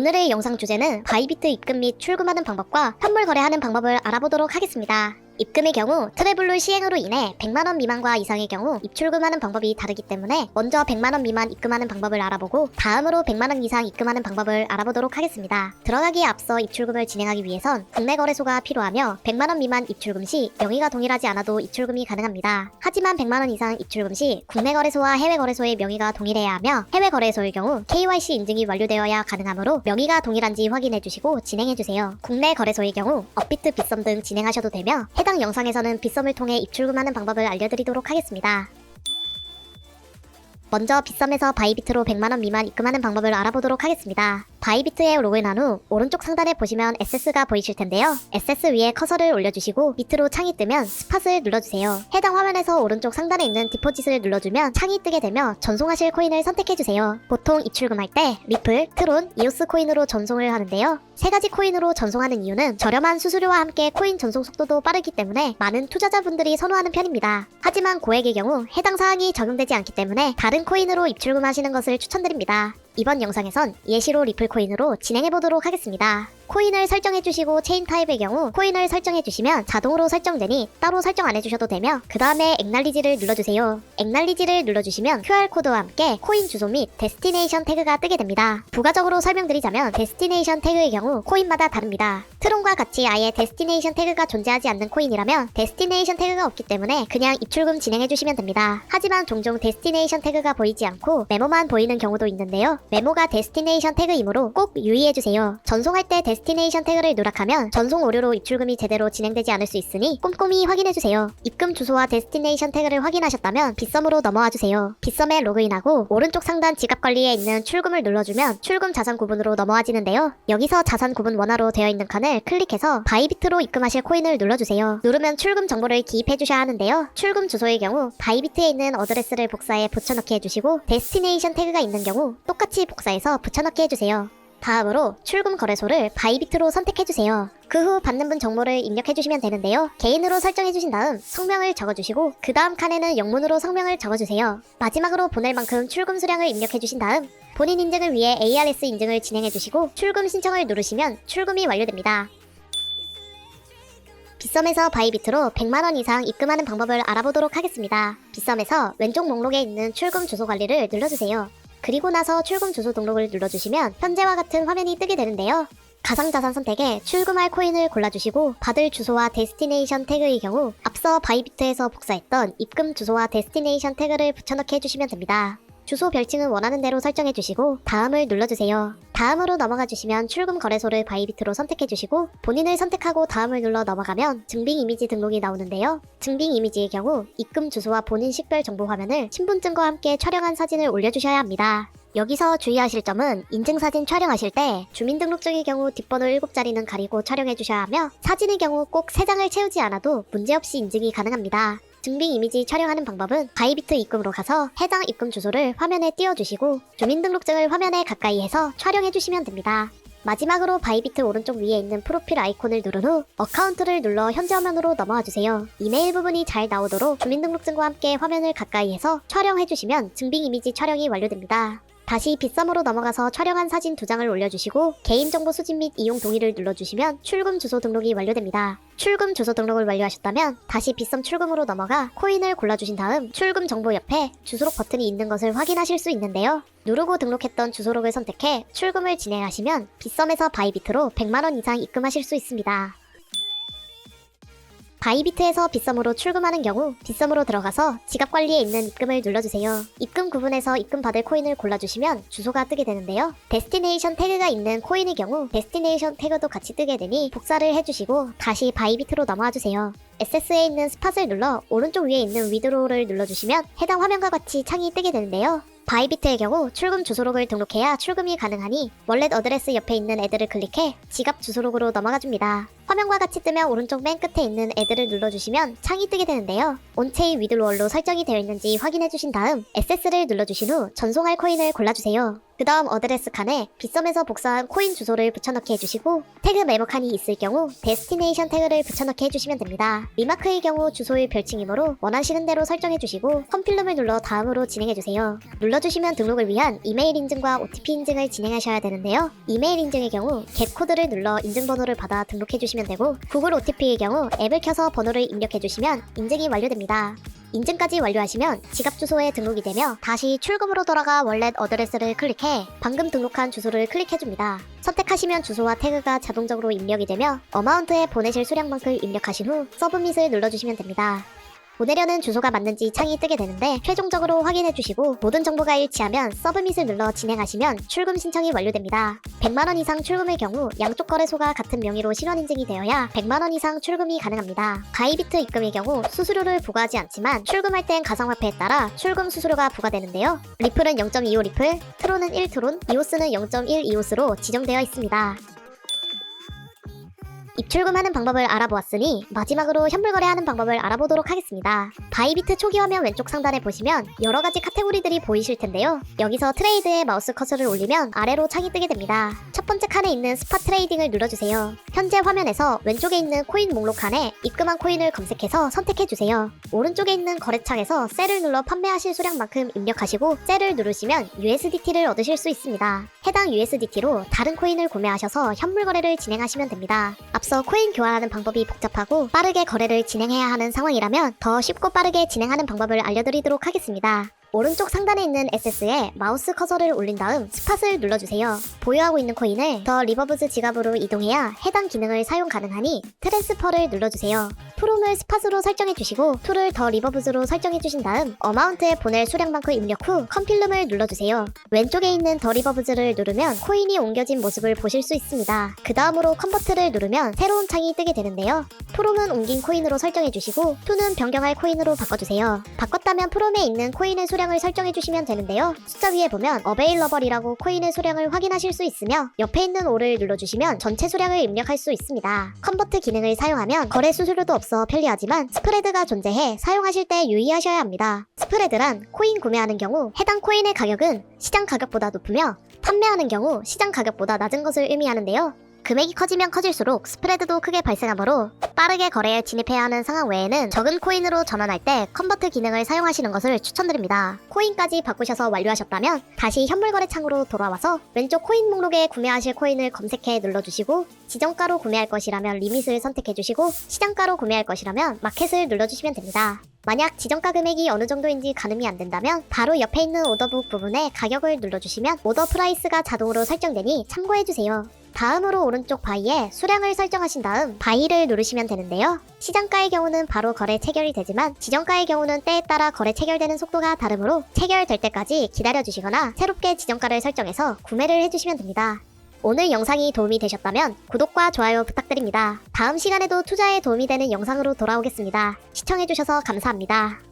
오늘의 영상 주제는 바이비트 입금 및 출금하는 방법과 현물 거래하는 방법을 알아보도록 하겠습니다. 입금의 경우 트래블룰 시행으로 인해 100만원 미만과 이상의 경우 입출금하는 방법이 다르기 때문에 먼저 100만원 미만 입금하는 방법을 알아보고 다음으로 100만원 이상 입금하는 방법을 알아보도록 하겠습니다. 들어가기에 앞서 입출금을 진행하기 위해선 국내 거래소가 필요하며 100만원 미만 입출금 시 명의가 동일하지 않아도 입출금이 가능합니다. 하지만 100만원 이상 입출금 시 국내 거래소와 해외 거래소의 명의가 동일해야 하며 해외 거래소의 경우 KYC 인증이 완료되어야 가능하므로 명의가 동일한지 확인해주시고 진행해주세요. 국내 거래소의 경우 업비트 빗썸 등 진행하셔도 되며 해당 영상에서는 빗썸을 통해 입출금하는 방법을 알려드리도록 하겠습니다. 먼저 빗썸에서 바이비트로 100만원 미만 입금하는 방법을 알아보도록 하겠습니다. 바이비트에 로그인한 후 오른쪽 상단에 보시면 SS가 보이실 텐데요. SS 위에 커서를 올려주시고 밑으로 창이 뜨면 스팟을 눌러주세요. 해당 화면에서 오른쪽 상단에 있는 디포짓을 눌러주면 창이 뜨게 되며 전송하실 코인을 선택해주세요. 보통 입출금할 때 리플, 트론, 이오스 코인으로 전송을 하는데요. 세 가지 코인으로 전송하는 이유는 저렴한 수수료와 함께 코인 전송 속도도 빠르기 때문에 많은 투자자분들이 선호하는 편입니다. 하지만 고액의 경우 해당 사항이 적용되지 않기 때문에 다른 코인으로 입출금하시는 것을 추천드립니다. 이번 영상에선 예시로 리플 코인으로 진행해보도록 하겠습니다. 코인을 설정해주시고 체인 타입의 경우 코인을 설정해주시면 자동으로 설정되니 따로 설정 안해주셔도 되며 그 다음에 액날리지를 눌러주세요. 액날리지를 눌러주시면 QR코드와 함께 코인 주소 및 데스티네이션 태그가 뜨게 됩니다. 부가적으로 설명드리자면 데스티네이션 태그의 경우 코인마다 다릅니다. 트론과 같이 아예 데스티네이션 태그가 존재하지 않는 코인이라면 데스티네이션 태그가 없기 때문에 그냥 입출금 진행해주시면 됩니다. 하지만 종종 데스티네이션 태그가 보이지 않고 메모만 보이는 경우도 있는데요. 메모가 데스티네이션 태그이므로 꼭 유의해주세요. 전송할 때 데스티네이션 태그를 누락하면 전송 오류로 입출금이 제대로 진행되지 않을 수 있으니 꼼꼼히 확인해주세요. 입금 주소와 데스티네이션 태그를 확인하셨다면 빗썸으로 넘어와주세요. 빗썸에 로그인하고 오른쪽 상단 지갑 관리에 있는 출금을 눌러주면 출금 자산 구분으로 넘어와지는데요. 여기서 자산 구분 원화로 되어 있는 칸을 클릭해서 바이비트로 입금하실 코인을 눌러주세요. 누르면 출금 정보를 기입해주셔야 하는데요. 출금 주소의 경우 바이비트에 있는 어드레스를 복사해 붙여넣기 해주시고 데스티네이션 태그가 있는 경우 똑같이 복사해서 붙여넣기 해주세요. 다음으로 출금 거래소를 바이비트로 선택해주세요. 그 후 받는 분 정보를 입력해주시면 되는데요. 개인으로 설정해주신 다음 성명을 적어주시고 그 다음 칸에는 영문으로 성명을 적어주세요. 마지막으로 보낼 만큼 출금 수량을 입력해주신 다음 본인 인증을 위해 ARS 인증을 진행해주시고 출금 신청을 누르시면 출금이 완료됩니다. 빗썸에서 바이비트로 100만원 이상 입금하는 방법을 알아보도록 하겠습니다. 빗썸에서 왼쪽 목록에 있는 출금 주소 관리를 눌러주세요. 그리고 나서 출금 주소 등록을 눌러주시면 현재와 같은 화면이 뜨게 되는데요. 가상자산 선택에 출금할 코인을 골라주시고 받을 주소와 데스티네이션 태그의 경우 앞서 바이비트에서 복사했던 입금 주소와 데스티네이션 태그를 붙여넣기 해주시면 됩니다. 주소 별칭은 원하는 대로 설정해주시고 다음을 눌러주세요. 다음으로 넘어가주시면 출금 거래소를 바이비트로 선택해주시고 본인을 선택하고 다음을 눌러 넘어가면 증빙 이미지 등록이 나오는데요. 증빙 이미지의 경우 입금 주소와 본인 식별 정보 화면을 신분증과 함께 촬영한 사진을 올려주셔야 합니다. 여기서 주의하실 점은 인증사진 촬영하실 때 주민등록증의 경우 뒷번호 7자리는 가리고 촬영해주셔야 하며 사진의 경우 꼭 3장을 채우지 않아도 문제없이 인증이 가능합니다. 증빙 이미지 촬영하는 방법은 바이비트 입금으로 가서 해당 입금 주소를 화면에 띄워주시고 주민등록증을 화면에 가까이 해서 촬영해주시면 됩니다. 마지막으로 바이비트 오른쪽 위에 있는 프로필 아이콘을 누른 후 어카운트를 눌러 현재 화면으로 넘어와주세요. 이메일 부분이 잘 나오도록 주민등록증과 함께 화면을 가까이 해서 촬영해주시면 증빙 이미지 촬영이 완료됩니다. 다시 빗썸으로 넘어가서 촬영한 사진 2장을 올려주시고 개인정보 수집 및 이용 동의를 눌러주시면 출금 주소 등록이 완료됩니다. 출금 주소 등록을 완료하셨다면 다시 빗썸 출금으로 넘어가 코인을 골라주신 다음 출금 정보 옆에 주소록 버튼이 있는 것을 확인하실 수 있는데요. 누르고 등록했던 주소록을 선택해 출금을 진행하시면 빗썸에서 바이비트로 100만원 이상 입금하실 수 있습니다. 바이비트에서 빗썸으로 출금하는 경우 빗썸으로 들어가서 지갑 관리에 있는 입금을 눌러주세요. 입금 구분에서 입금 받을 코인을 골라주시면 주소가 뜨게 되는데요. 데스티네이션 태그가 있는 코인의 경우 데스티네이션 태그도 같이 뜨게 되니 복사를 해주시고 다시 바이비트로 넘어와주세요. SS에 있는 스팟을 눌러 오른쪽 위에 있는 위드로우를 눌러주시면 해당 화면과 같이 창이 뜨게 되는데요. 바이비트의 경우 출금 주소록을 등록해야 출금이 가능하니 월렛 어드레스 옆에 있는 애들을 클릭해 지갑 주소록으로 넘어가줍니다. 화면과 같이 뜨면 오른쪽 맨 끝에 있는 애들을 눌러주시면 창이 뜨게 되는데요. 온체인 위드로얼로 설정이 되어 있는지 확인해주신 다음 SS를 눌러주신 후 전송할 코인을 골라주세요. 그 다음 어드레스 칸에 빗썸에서 복사한 코인 주소를 붙여넣기 해주시고 태그 메모 칸이 있을 경우 데스티네이션 태그를 붙여넣기 해주시면 됩니다. 리마크의 경우 주소의 별칭이므로 원하시는 대로 설정해주시고 컴필름을 눌러 다음으로 진행해주세요. 눌러주시면 등록을 위한 이메일 인증과 OTP 인증을 진행하셔야 되는데요. 이메일 인증의 경우 get 코드를 눌러 인증번호를 받아 등록해주시면 되고 구글 OTP의 경우 앱을 켜서 번호를 입력해주시면 인증이 완료됩니다. 인증까지 완료하시면 지갑 주소에 등록이 되며 다시 출금으로 돌아가 월렛 어드레스를 클릭해 방금 등록한 주소를 클릭해줍니다. 선택하시면 주소와 태그가 자동적으로 입력이 되며 어마운트에 보내실 수량만큼 입력하신 후 서브밋을 눌러주시면 됩니다. 보내려는 주소가 맞는지 창이 뜨게 되는데 최종적으로 확인해주시고 모든 정보가 일치하면 서브밋을 눌러 진행하시면 출금 신청이 완료됩니다. 100만원 이상 출금의 경우 양쪽 거래소가 같은 명의로 실원 인증이 되어야 100만원 이상 출금이 가능합니다. 바이비트 입금의 경우 수수료를 부과하지 않지만 출금할 땐 가상화폐에 따라 출금 수수료가 부과되는데요. 리플은 0.25 리플, 트론은 1트론, 이오스는 0.1 이오스로 지정되어 있습니다. 입출금하는 방법을 알아보았으니 마지막으로 현물 거래하는 방법을 알아보도록 하겠습니다. 바이비트 초기 화면 왼쪽 상단에 보시면 여러가지 카테고리들이 보이실 텐데요. 여기서 트레이드에 마우스 커서를 올리면 아래로 창이 뜨게 됩니다. 첫 번째 칸에 있는 스팟 트레이딩을 눌러주세요. 현재 화면에서 왼쪽에 있는 코인 목록 칸에 입금한 코인을 검색해서 선택해주세요. 오른쪽에 있는 거래창에서 셀을 눌러 판매하실 수량만큼 입력하시고 셀을 누르시면 USDT를 얻으실 수 있습니다. 해당 USDT로 다른 코인을 구매하셔서 현물 거래를 진행하시면 됩니다. 앞서 코인 교환하는 방법이 복잡하고 빠르게 거래를 진행해야 하는 상황이라면 더 쉽고 빠르게 진행하는 방법을 알려드리도록 하겠습니다. 오른쪽 상단에 있는 SS에 마우스 커서를 올린 다음 스팟을 눌러주세요. 보유하고 있는 코인을 더 리버브즈 지갑으로 이동해야 해당 기능을 사용 가능하니 트랜스퍼를 눌러주세요. 프롬을 스팟으로 설정해주시고 툴을 더 리버브즈로 설정해주신 다음 어마운트에 보낼 수량만큼 입력 후 컴필름을 눌러주세요. 왼쪽에 있는 더 리버브즈를 누르면 코인이 옮겨진 모습을 보실 수 있습니다. 그 다음으로 컨버트를 누르면 새로운 창이 뜨게 되는데요. 프롬은 옮긴 코인으로 설정해주시고 툴은 변경할 코인으로 바꿔주세요. 바꿨다면 프롬에 있는 코인의 수량을 설정해주시면 되는데요. 숫자 위에 보면 어베일러벌이라고 코인의 수량을 확인하실 수 있으며 옆에 있는 O를 눌러주시면 전체 수량을 입력할 수 있습니다. 컨버트 기능을 사용하면 거래 수수료도 없어 편리하지만 스프레드가 존재해 사용하실 때 유의하셔야 합니다. 스프레드란 코인 구매하는 경우 해당 코인의 가격은 시장 가격보다 높으며 판매하는 경우 시장 가격보다 낮은 것을 의미하는데요. 금액이 커지면 커질수록 스프레드도 크게 발생하므로 빠르게 거래에 진입해야 하는 상황 외에는 적은 코인으로 전환할 때 컨버트 기능을 사용하시는 것을 추천드립니다. 코인까지 바꾸셔서 완료하셨다면 다시 현물 거래 창으로 돌아와서 왼쪽 코인 목록에 구매하실 코인을 검색해 눌러주시고 지정가로 구매할 것이라면 리밋을 선택해주시고 시장가로 구매할 것이라면 마켓을 눌러주시면 됩니다. 만약 지정가 금액이 어느 정도인지 가늠이 안 된다면 바로 옆에 있는 오더북 부분에 가격을 눌러주시면 오더 프라이스가 자동으로 설정되니 참고해주세요. 다음으로 오른쪽 바이에 수량을 설정하신 다음 바이를 누르시면 되는데요. 시장가의 경우는 바로 거래 체결이 되지만 지정가의 경우는 때에 따라 거래 체결되는 속도가 다르므로 체결될 때까지 기다려주시거나 새롭게 지정가를 설정해서 구매를 해주시면 됩니다. 오늘 영상이 도움이 되셨다면 구독과 좋아요 부탁드립니다. 다음 시간에도 투자에 도움이 되는 영상으로 돌아오겠습니다. 시청해주셔서 감사합니다.